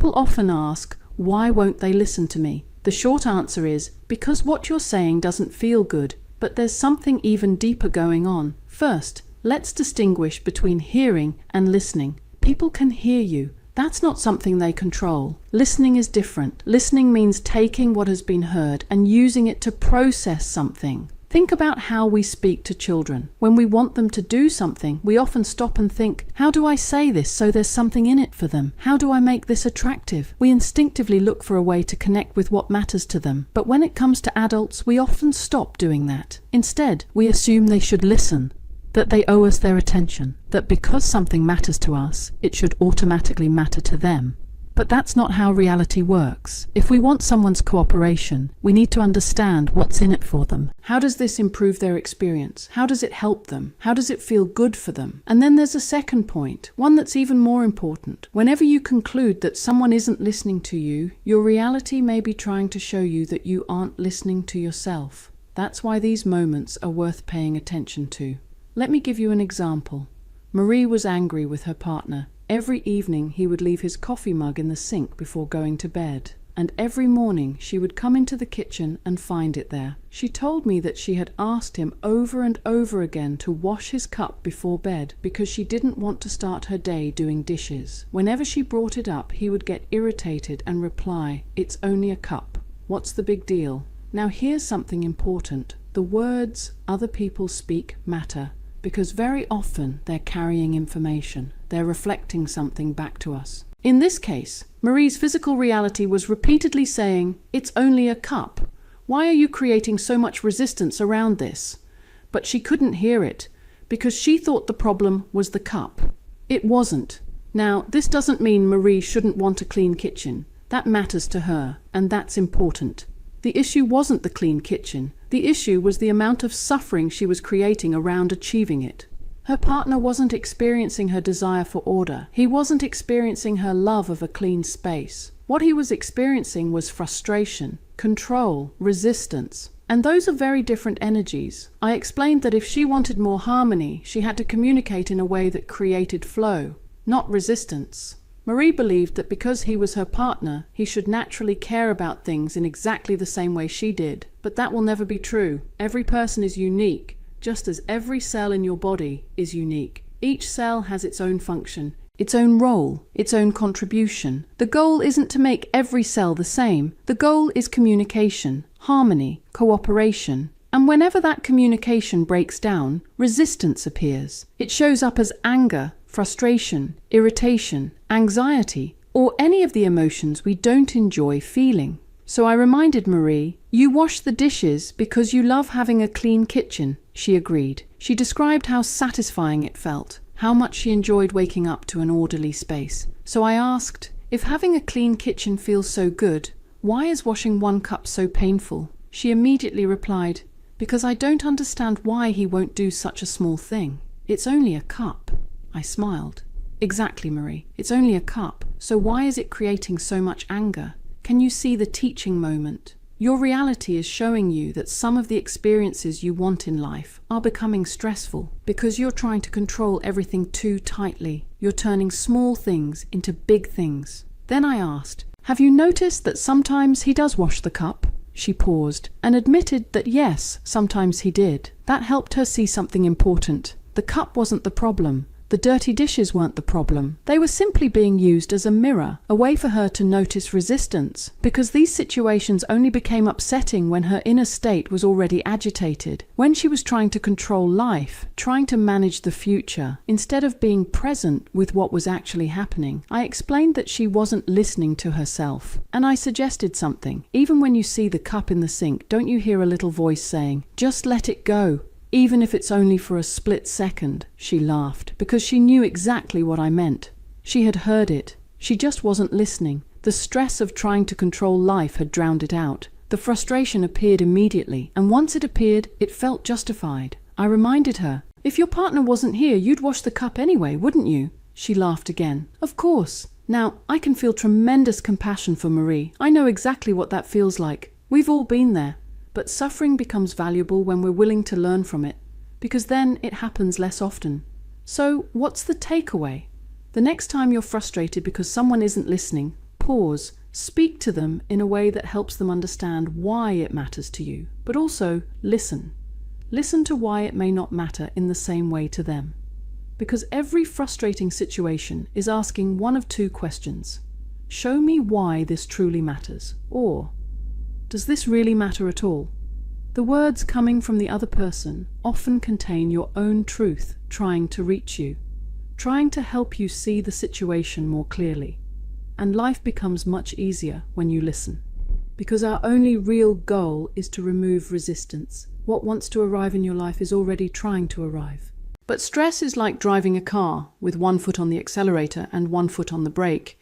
People often ask, why won't they listen to me? The short answer is, because what you're saying doesn't feel good, but there's something even deeper going on. First, let's distinguish between hearing and listening. People can hear you. That's not something they control. Listening is different. Listening means taking what has been heard and using it to process something. Think about how we speak to children. When we want them to do something, we often stop and think, how do I say this so there's something in it for them? How do I make this attractive? We instinctively look for a way to connect with what matters to them. But when it comes to adults, we often stop doing that. Instead, we assume they should listen, that they owe us their attention, that because something matters to us, it should automatically matter to them. But that's not how reality works. If we want someone's cooperation, we need to understand what's in it for them. How does this improve their experience? How does it help them? How does it feel good for them? And then there's a second point, one that's even more important. Whenever you conclude that someone isn't listening to you, your reality may be trying to show you that you aren't listening to yourself. That's why these moments are worth paying attention to. Let me give you an example. Marie was angry with her partner. Every evening he would leave his coffee mug in the sink before going to bed, and every morning she would come into the kitchen and find it there. She told me that she had asked him over and over again to wash his cup before bed because she didn't want to start her day doing dishes. Whenever she brought it up, he would get irritated and reply, "It's only a cup. What's the big deal?" Now here's something important. The words other people speak matter, because very often they're carrying information. They're reflecting something back to us. In this case, Marie's physical reality was repeatedly saying, "It's only a cup. Why are you creating so much resistance around this?" But she couldn't hear it, because she thought the problem was the cup. It wasn't. Now, this doesn't mean Marie shouldn't want a clean kitchen. That matters to her, and that's important. The issue wasn't the clean kitchen. The issue was the amount of suffering she was creating around achieving it. Her partner wasn't experiencing her desire for order. He wasn't experiencing her love of a clean space. What he was experiencing was frustration, control, resistance. And those are very different energies. I explained that if she wanted more harmony, she had to communicate in a way that created flow, not resistance. Marie believed that because he was her partner, he should naturally care about things in exactly the same way she did. But that will never be true. Every person is unique, just as every cell in your body is unique. Each cell has its own function, its own role, its own contribution. The goal isn't to make every cell the same. The goal is communication, harmony, cooperation. And whenever that communication breaks down, resistance appears. It shows up as anger, frustration, irritation, anxiety, or any of the emotions we don't enjoy feeling. So I reminded Marie, "You wash the dishes because you love having a clean kitchen." She agreed. She described how satisfying it felt, how much she enjoyed waking up to an orderly space. So I asked, if having a clean kitchen feels so good, why is washing one cup so painful? She immediately replied, "Because I don't understand why he won't do such a small thing. It's only a cup." I smiled. "Exactly, Marie. It's only a cup. So why is it creating so much anger? Can you see the teaching moment? Your reality is showing you that some of the experiences you want in life are becoming stressful because you're trying to control everything too tightly. You're turning small things into big things." Then I asked, "Have you noticed that sometimes he does wash the cup?" She paused and admitted that yes, sometimes he did. That helped her see something important. The cup wasn't the problem. The dirty dishes weren't the problem. They were simply being used as a mirror, a way for her to notice resistance, because these situations only became upsetting when her inner state was already agitated, when she was trying to control life, trying to manage the future, instead of being present with what was actually happening. I explained that she wasn't listening to herself, and I suggested something. Even when you see the cup in the sink, don't you hear a little voice saying, "Just let it go"? Even if it's only for a split second. She laughed, because she knew exactly what I meant. She had heard it. She just wasn't listening. The stress of trying to control life had drowned it out. The frustration appeared immediately, and once it appeared, it felt justified. I reminded her, "If your partner wasn't here, you'd wash the cup anyway, wouldn't you?" She laughed again. "Of course." Now, I can feel tremendous compassion for Marie. I know exactly what that feels like. We've all been there. But suffering becomes valuable when we're willing to learn from it, because then it happens less often. So, what's the takeaway? The next time you're frustrated because someone isn't listening, pause, speak to them in a way that helps them understand why it matters to you, but also listen. Listen to why it may not matter in the same way to them. Because every frustrating situation is asking one of two questions. Show me why this truly matters, or does this really matter at all? The words coming from the other person often contain your own truth trying to reach you, trying to help you see the situation more clearly. And life becomes much easier when you listen. Because our only real goal is to remove resistance. What wants to arrive in your life is already trying to arrive. But stress is like driving a car with one foot on the accelerator and one foot on the brake.